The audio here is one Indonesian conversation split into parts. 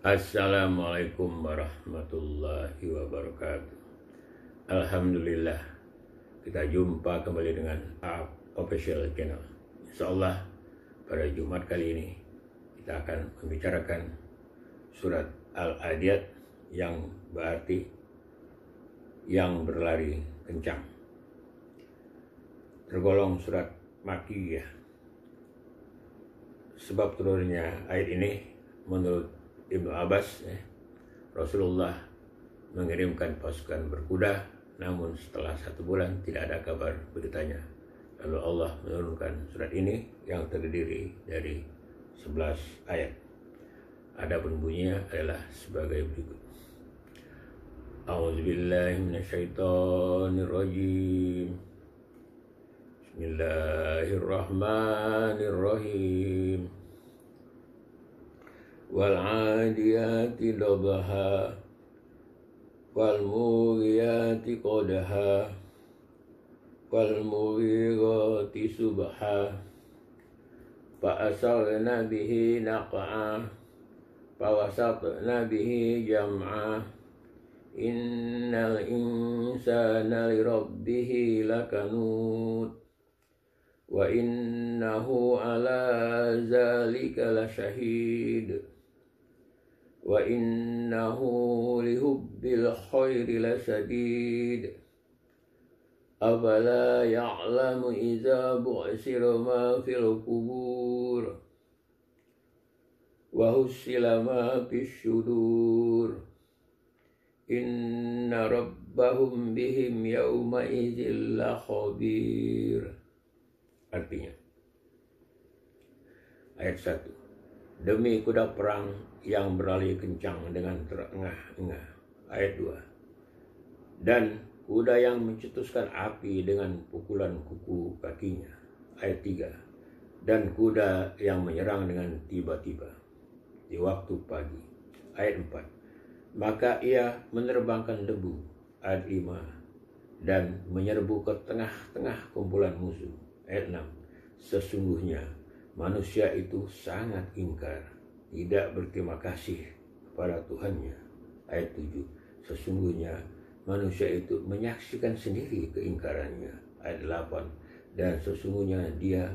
Assalamualaikum warahmatullahi wabarakatuh. Alhamdulillah, kita jumpa kembali dengan official channel. Insyaallah pada Jumat kali ini kita akan membicarakan surat Al-Adiyat yang berarti yang berlari kencang. Tergolong surat Makkiyah. Sebab turunnya ayat ini menurut Ibnu Abbas, Rasulullah mengirimkan pasukan berkuda, namun setelah 1 bulan tidak ada kabar beritanya. Lalu Allah menurunkan surat ini yang terdiri dari 11 ayat. Adapun bunyinya adalah sebagai berikut. A'udzubillahi minasyaitonirrajim. Bismillahirrahmanirrahim. Wal 'adiyati dhabha wal muriyati qadha wal mughirati subha fa asarna bihi naq'a fa wasatna bihi jam'a innal insana li rabbih lakanud wa innahu ala zalika lasyahid wa innahu lihubbil khairi lasadid afala ya'lamu idza bu'sira ma fil qubur wa husila ma fis syudur inna rabbahum bihim yawma idzil khabir. Artinya, ayat 1, demi kuda perang yang berlari kencang dengan terengah-engah. Ayat 2, dan kuda yang mencetuskan api dengan pukulan kuku kakinya. Ayat 3, dan kuda yang menyerang dengan tiba-tiba di waktu pagi. Ayat 4, maka ia menerbangkan debu. Ayat 5, dan menyerbu ke tengah-tengah kumpulan musuh. Ayat 6, sesungguhnya manusia itu sangat ingkar, tidak berterima kasih kepada Tuhannya. Ayat 7, sesungguhnya manusia itu menyaksikan sendiri keingkarannya. Ayat 8, dan sesungguhnya dia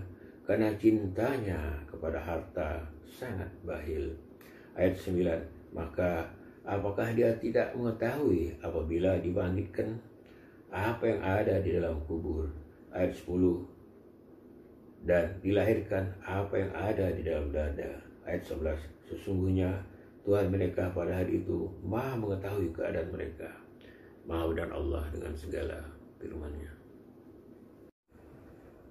karena cintanya kepada harta sangat bakhil. Ayat 9, maka apakah dia tidak mengetahui apabila dibangkitkan apa yang ada di dalam kubur. Ayat 10, dan dilahirkan apa yang ada di dalam dada. Ayat 11, sesungguhnya Tuhan mereka pada hari itu maha mengetahui keadaan mereka. Maha benar Allah dengan segala firman-Nya.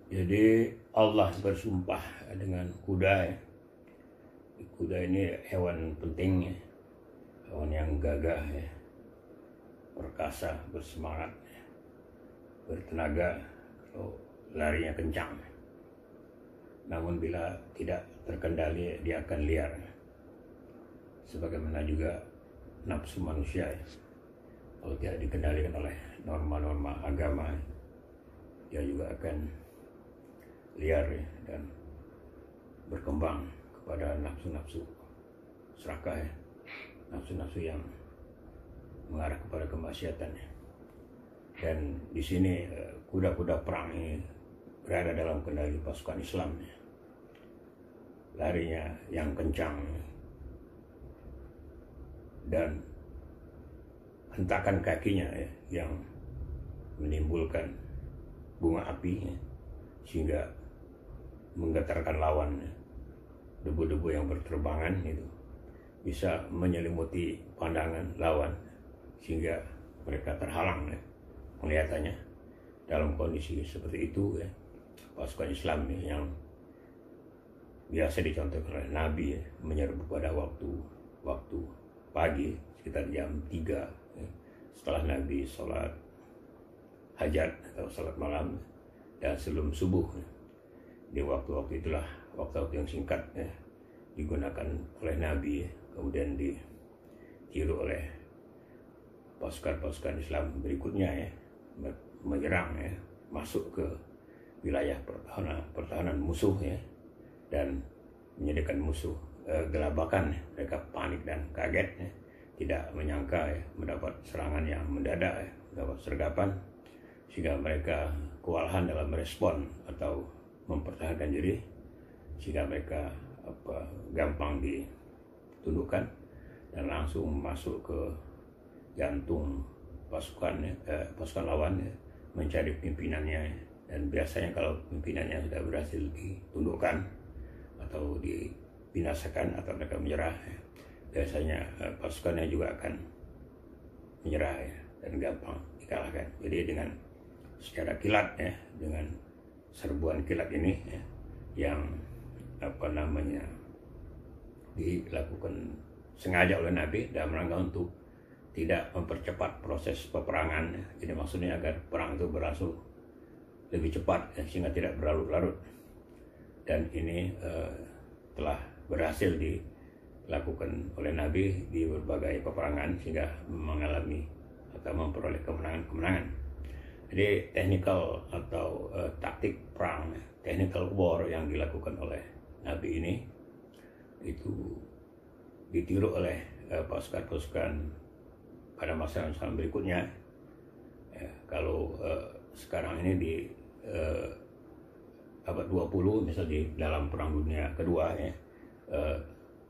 Jadi Allah bersumpah dengan kuda. Kuda ini hewan penting, hewan yang gagah, perkasa, bersemangat, bertenaga, larinya kencang. Namun bila tidak terkendali dia akan liar. Sebagaimana juga nafsu manusia, kalau tidak dikendalikan oleh norma-norma agama, dia juga akan liar dan berkembang kepada nafsu-nafsu serakah, nafsu-nafsu yang mengarah kepada kemaksiatan. Dan di sini kuda-kuda perang ini berada dalam kendali pasukan Islam. Larinya yang kencang dan hentakan kakinya yang menimbulkan bunga api sehingga menggetarkan lawan. Debu-debu yang berterbangan itu bisa menyelimuti pandangan lawan sehingga mereka terhalang penglihatannya. Dalam kondisi seperti itu, pasukan Islam yang biasa dicontohkan oleh Nabi menyerbu pada waktu pagi sekitar jam 3 setelah Nabi sholat hajat atau sholat malam dan sebelum subuh. Di waktu-waktu itulah waktu-waktu yang singkat digunakan oleh Nabi, kemudian ditiru oleh pasukan-pasukan Islam berikutnya menyerang masuk ke wilayah pertahanan musuh dan menyediakan musuh gelabakan. Mereka panik dan kaget ya. Tidak menyangka ya, mendapat serangan yang mendadak ya, mendapat sergapan, sehingga mereka kewalahan dalam merespon atau mempertahankan diri, sehingga mereka gampang ditundukkan dan langsung masuk ke jantung pasukan lawan ya, mencari pimpinannya. Dan biasanya kalau pimpinannya sudah berhasil ditundukkan atau dibinasakan atau mereka menyerah ya, biasanya pasukannya juga akan menyerah ya, dan gampang dikalahkan. Jadi dengan secara kilat ya, dengan serbuan kilat ini ya, yang dilakukan sengaja oleh Nabi dalam rangka untuk tidak mempercepat proses peperangan ya. Jadi maksudnya agar perang itu berlangsung lebih cepat ya, sehingga tidak berlarut-larut. Dan ini telah berhasil dilakukan oleh Nabi di berbagai peperangan sehingga mengalami atau memperoleh kemenangan. Jadi technical atau taktik perang, technical war yang dilakukan oleh Nabi ini itu ditiru oleh pasukan-pasukan pada masa berikutnya. Ya, kalau sekarang ini di abad 20 misalnya di dalam Perang Dunia Kedua ya,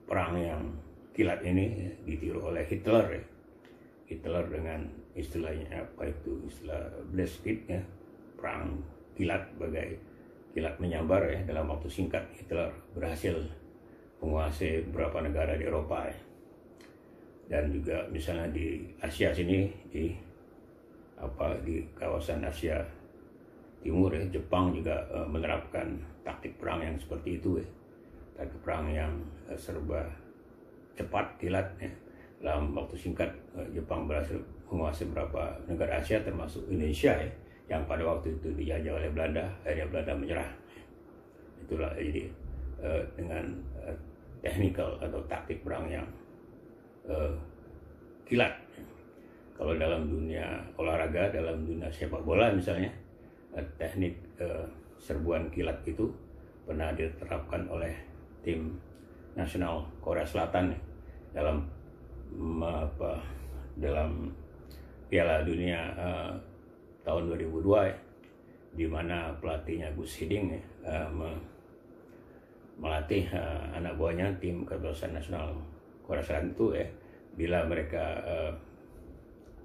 perang yang kilat ini ya, ditiru oleh Hitler ya. Hitler dengan istilahnya istilah Blitzkrieg ya, perang kilat, bagai kilat menyambar ya. Dalam waktu singkat Hitler berhasil menguasai beberapa negara di Eropa ya. Dan juga misalnya di Asia sini, di kawasan Asia Timur ya, Jepang juga menerapkan taktik perang yang seperti itu ya. Taktik perang yang serba cepat, kilat ya. Dalam waktu singkat Jepang berhasil menguasai beberapa negara Asia termasuk Indonesia ya, yang pada waktu itu dijajah oleh Belanda. Akhirnya Belanda menyerah. Itulah jadi dengan technical atau taktik perang yang kilat. Kalau dalam dunia olahraga, dalam dunia sepak bola misalnya, teknik serbuan kilat itu pernah diterapkan oleh tim nasional Korea Selatan ya, dalam Piala Dunia tahun 2002 ya, di mana pelatihnya Gus Hiddink ya, melatih anak buahnya tim kesebelasan nasional Korea Selatan itu ya, bila mereka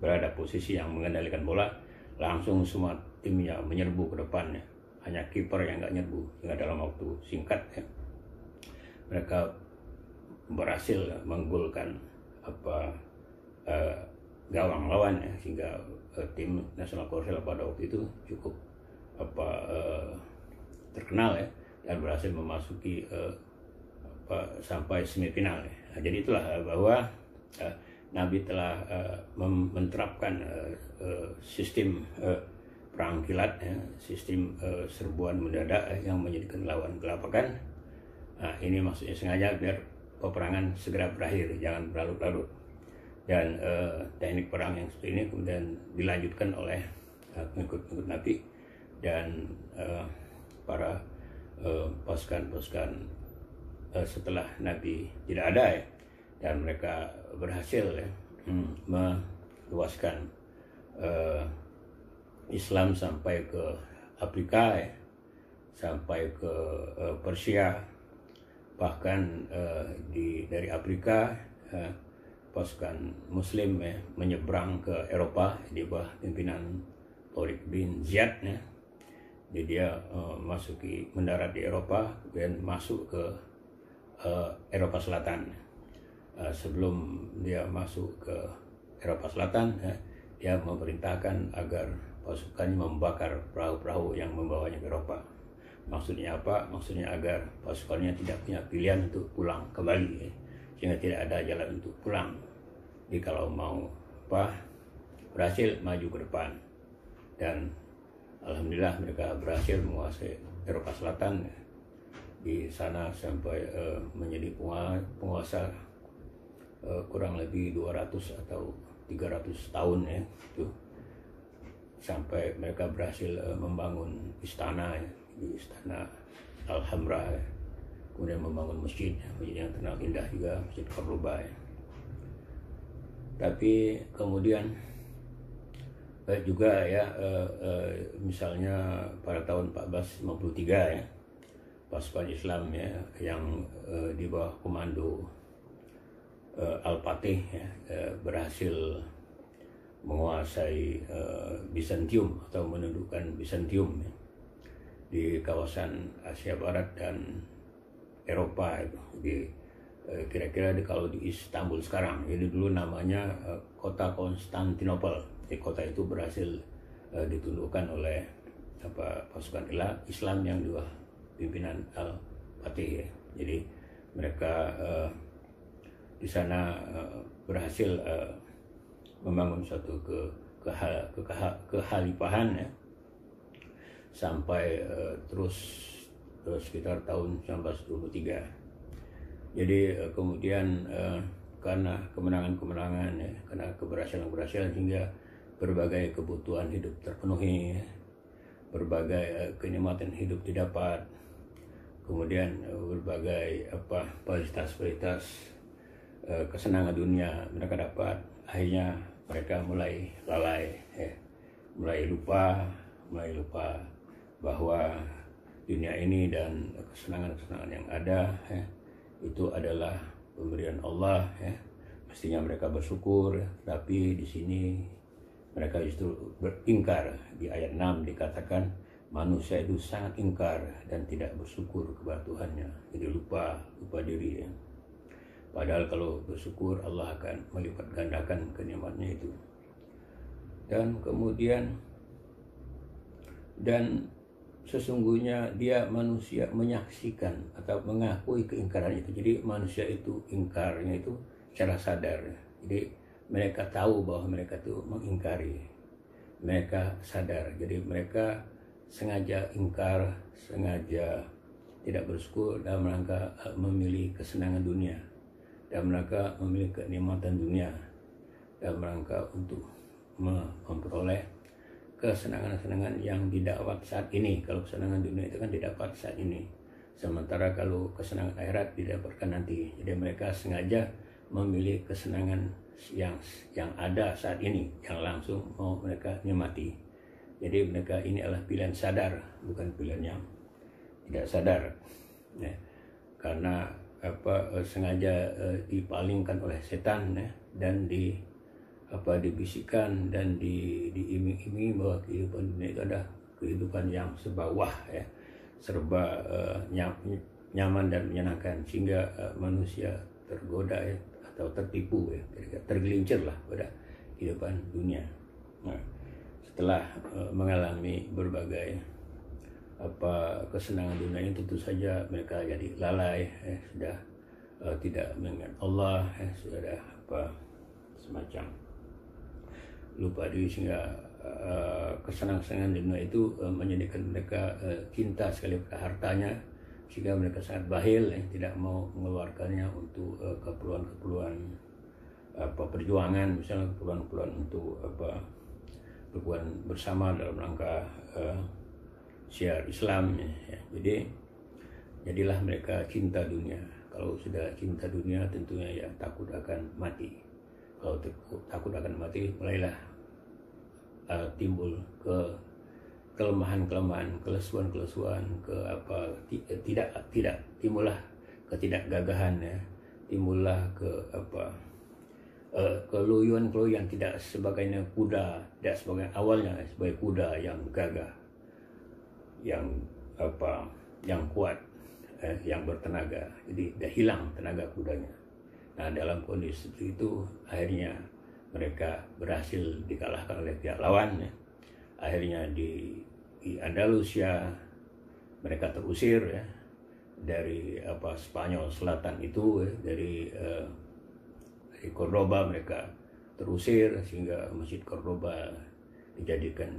berada posisi yang mengendalikan bola, langsung semua timnya menyerbu ke depan ya. Hanya kiper yang nggak nyerbu, sehingga dalam waktu singkat ya, mereka berhasil menggolkan gawang lawan ya, sehingga tim nasional Korea pada waktu itu cukup terkenal ya, dan berhasil memasuki sampai semifinal ya. Nah, jadi itulah bahwa Nabi telah menerapkan sistem perang kilat ya, sistem serbuan mendadak yang menjadikan lawan gelabakan. Nah, ini maksudnya sengaja biar peperangan segera berakhir, jangan berlarut-larut. Dan teknik perang yang seperti ini kemudian dilanjutkan oleh pengikut Nabi dan para pasukan-pasukan setelah Nabi tidak ada ya, dan mereka berhasil ya, meluaskan Islam sampai ke Afrika ya, sampai ke Persia, bahkan dari Afrika pasukan Muslim ya, menyeberang ke Eropa di bawah pimpinan Tariq bin Ziyad ya. Jadi dia mendarat di Eropa dan masuk ke Eropa Selatan. Sebelum dia masuk ke Eropa Selatan ya, dia memerintahkan agar pasukannya membakar perahu-perahu yang membawanya ke Eropa. Maksudnya apa? Maksudnya agar pasukannya tidak punya pilihan untuk pulang kembali ya, sehingga tidak ada jalan untuk pulang. Jadi kalau mau berhasil maju ke depan, dan alhamdulillah mereka berhasil menguasai Eropa Selatan ya. Di sana sampai menjadi penguasa kurang lebih 200 atau 300 tahun ya, itu sampai mereka berhasil membangun istana ya, di istana Alhambra ya. kemudian membangun masjid yang terkenal indah juga, Masjid Cordoba ya. Tapi kemudian juga ya misalnya pada tahun 1453 ya, pasukan Islam ya yang di bawah komando Al-Fatih ya, berhasil menguasai Bizantium atau menundukkan Bizantium ya, di kawasan Asia Barat dan Eropa itu, kira-kira kalau di Istanbul sekarang. Jadi dulu namanya kota Konstantinopel. Kota itu berhasil ditundukkan oleh pasukan Islam yang juga pimpinan Al-Fatih ya. Jadi mereka di sana berhasil membangun suatu kehalifahan ya, sampai terus sekitar tahun 1923. Jadi kemudian karena kemenangan-kemenangan ya, karena keberhasilan-keberhasilan sehingga berbagai kebutuhan hidup terpenuhi ya, berbagai kenikmatan hidup didapat, kemudian berbagai fasilitas kesenangan dunia mereka dapat. Akhirnya mereka mulai lalai ya, mulai lupa bahwa dunia ini dan kesenangan-kesenangan yang ada ya, itu adalah pemberian Allah ya. Mestinya mereka bersyukur, tapi di sini mereka justru beringkar. Di ayat 6 dikatakan manusia itu sangat ingkar dan tidak bersyukur kepada Tuhannya. Jadi lupa diri ya. Padahal kalau bersyukur Allah akan melipat gandakan kenikmatannya itu. Dan kemudian sesungguhnya dia manusia menyaksikan atau mengakui keingkaran itu. Jadi manusia itu ingkarnya itu secara sadar. Jadi mereka tahu bahwa mereka itu mengingkari. Mereka sadar. Jadi mereka sengaja ingkar, sengaja tidak bersyukur dalam rangka memilih kesenangan dunia, dalam rangka memilih kenikmatan dunia, dalam rangka untuk memperoleh kesenangan-kesenangan yang didapat saat ini. Kalau kesenangan dunia itu kan didapat saat ini, sementara kalau kesenangan akhirat didapatkan nanti. Jadi mereka sengaja memilih kesenangan yang ada saat ini, yang langsung mau mereka nikmati. Jadi mereka ini adalah pilihan sadar, bukan pilihan yang tidak sadar ya. Karena sengaja dipalingkan oleh setan ya, dan dibisikkan dan diiming-imingi bahwa kehidupan dunia itu ada kehidupan yang serba wah ya, serba nyaman dan menyenangkan, sehingga manusia tergoda ya, atau tertipu ya, tergelincir lah pada kehidupan dunia. Nah, setelah mengalami berbagai kesenangan dunia ini, tentu saja mereka jadi lalai ya, sudah tidak mengingat Allah ya, sudah ada semacam lupa diri, sehingga kesenangan-kesenangan dunia itu menjadikan mereka cinta sekali pada hartanya, sehingga mereka sangat bakhil ya, tidak mau mengeluarkannya untuk keperluan perjuangan, misalnya keperluan untuk berbuat bersama dalam rangka syiar Islam ya. Jadi jadilah mereka cinta dunia. Kalau sudah cinta dunia tentunya ya takut akan mati. Kalau takut akan mati, mulailah timbul kelemahan-kelemahan, kelesuan-kelesuan, timbullah ketidakgagahan ya, timbullah keluyuan tidak sebagainya kuda, tidak sebagai awalnya sebagai kuda yang gagah, yang kuat, yang bertenaga. Jadi dah hilang tenaga kudanya. Nah, dalam kondisi itu akhirnya mereka berhasil dikalahkan oleh pihak lawan ya. Akhirnya di Andalusia mereka terusir ya, dari Spanyol Selatan itu ya, dari Cordoba mereka terusir, sehingga Masjid Cordoba dijadikan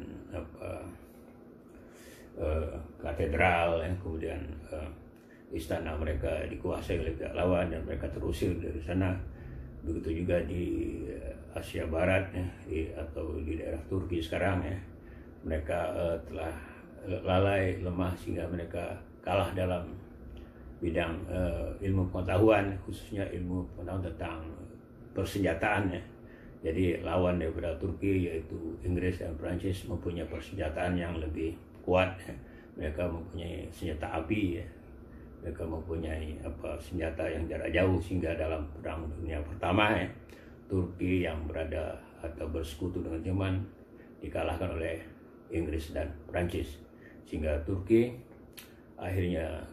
katedral ya. Kemudian istana mereka dikuasai oleh pihak lawan dan mereka terusir dari sana. Begitu juga di Asia Barat ya, atau di daerah Turki sekarang ya, mereka telah lalai, lemah, sehingga mereka kalah dalam bidang ilmu pengetahuan, khususnya ilmu pengetahuan tentang persenjataan ya. Jadi lawan daripada Turki yaitu Inggris dan Prancis mempunyai persenjataan yang lebih kuat ya. Mereka mempunyai senjata api ya. Mereka mempunyai senjata yang jarak jauh, sehingga dalam Perang Dunia Pertama ya, Turki yang berada atau bersekutu dengan Jerman dikalahkan oleh Inggris dan Prancis, sehingga Turki akhirnya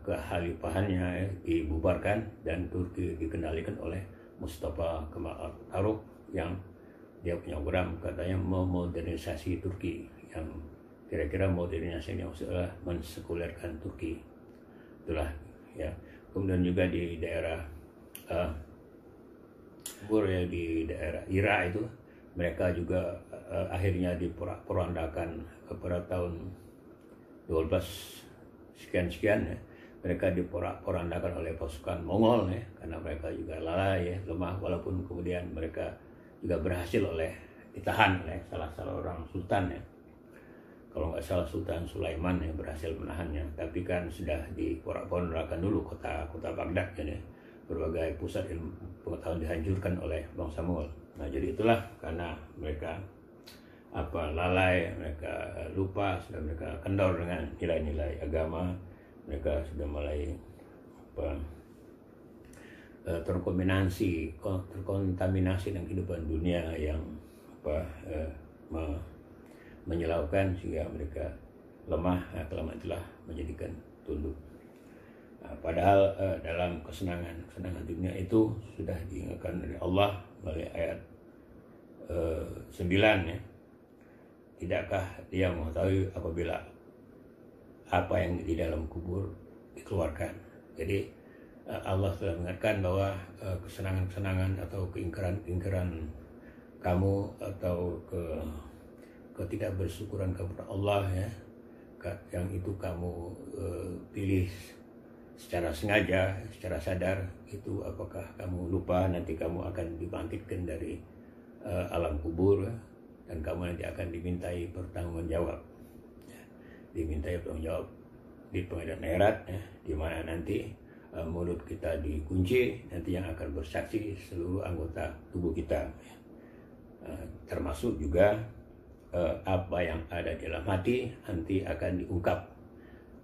kekhalifahannya ya, dibubarkan dan Turki dikendalikan oleh Mustafa Kemal Atatürk yang dia punya program katanya memodernisasi Turki, yang kira-kira modernisasi yang maksudnya mensekulerkan Turki. Itulah ya. Kemudian juga di daerah di daerah Irak itu mereka juga akhirnya diporak-porandakan pada tahun 12 sekian ya. Mereka diporak-porandakan oleh pasukan Mongol ya, karena mereka juga lalai ya, lemah, walaupun kemudian mereka juga berhasil ditahan oleh salah orang sultan ya. Kalau nggak salah Sultan Sulaiman yang berhasil menahannya, tapi kan sudah diporak-porandakan dulu kota Baghdad ya. Berbagai pusat ilmu pengetahuan dihancurkan oleh bangsa Mongol. Nah, jadi itulah karena mereka lalai, mereka lupa, sudah mereka kendor dengan nilai-nilai agama, mereka sudah mulai terkontaminasi dengan kehidupan dunia yang menyilaukan, sehingga mereka lemah. Kelamaan itulah menjadikan tunduk. Padahal dalam kesenangan dunia itu sudah diingatkan dari Allah melalui ayat 9 ya. Tidakkah dia mengetahui apabila apa yang di dalam kubur dikeluarkan. Jadi Allah telah mengingatkan bahwa kesenangan atau keingkaran kamu atau ketidakbersyukuran kepada Allah ya, yang itu kamu pilih secara sengaja, secara sadar, itu apakah kamu lupa nanti kamu akan dibangkitkan dari alam kubur dan kamu nanti akan dimintai pertanggungjawab ya. Dimintai pertanggungjawab di pengadilan akhirat ya, di mana nanti mulut kita dikunci, nanti yang akan bersaksi seluruh anggota tubuh kita ya. Termasuk juga apa yang ada di dalam hati nanti akan diungkap,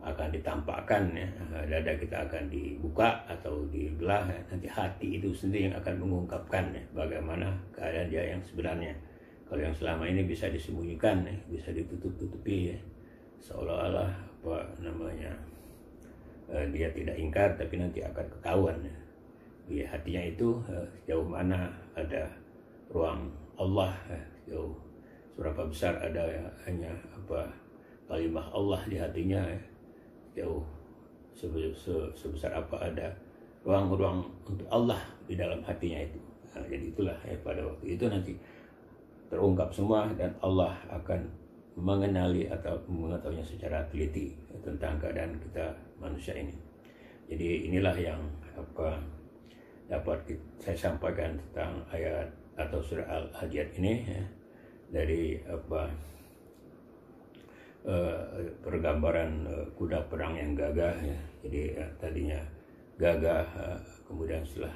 akan ditampakkan ya. Dada kita akan dibuka atau dibelah ya. Nanti hati itu sendiri yang akan mengungkapkan ya, bagaimana keadaan dia yang sebenarnya. Kalau yang selama ini bisa disembunyikan ya, bisa ditutup-tutupi ya, seolah-olah dia tidak ingkar, tapi nanti akan ketahuan ya. Di hatinya itu sejauh mana ada ruang Allah ya, sejauh seberapa besar ada ya, hanya kalimah Allah di hatinya ya, jauh sebesar apa ada ruang-ruang untuk Allah di dalam hatinya itu. Nah, jadi itulah ya, pada waktu itu nanti terungkap semua dan Allah akan mengenali atau mengetahuinya secara teliti tentang keadaan kita manusia ini. Jadi inilah yang dapat saya sampaikan tentang ayat atau surah Al-Hajjat ini ya, dari pergambaran kuda perang yang gagah ya. Jadi tadinya gagah, kemudian setelah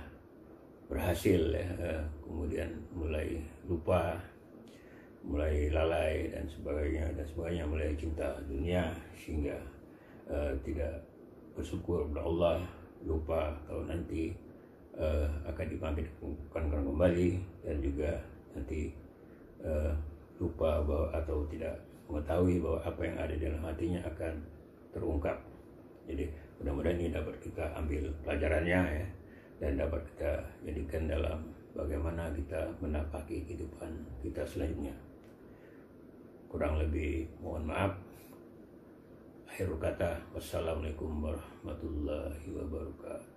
berhasil ya, kemudian mulai lupa, mulai lalai dan sebagainya, mulai cinta dunia sehingga tidak bersyukur kepada Allah, lupa kalau nanti akan dibangkitkan kembali, dan juga nanti lupa bahwa atau tidak mengetahui bahwa apa yang ada dalam hatinya akan terungkap. Jadi mudah-mudahan ini dapat kita ambil pelajarannya ya, dan dapat kita jadikan dalam bagaimana kita menapaki kehidupan kita selanjutnya. Kurang lebih mohon maaf. Akhir kata, wassalamualaikum warahmatullahi wabarakatuh.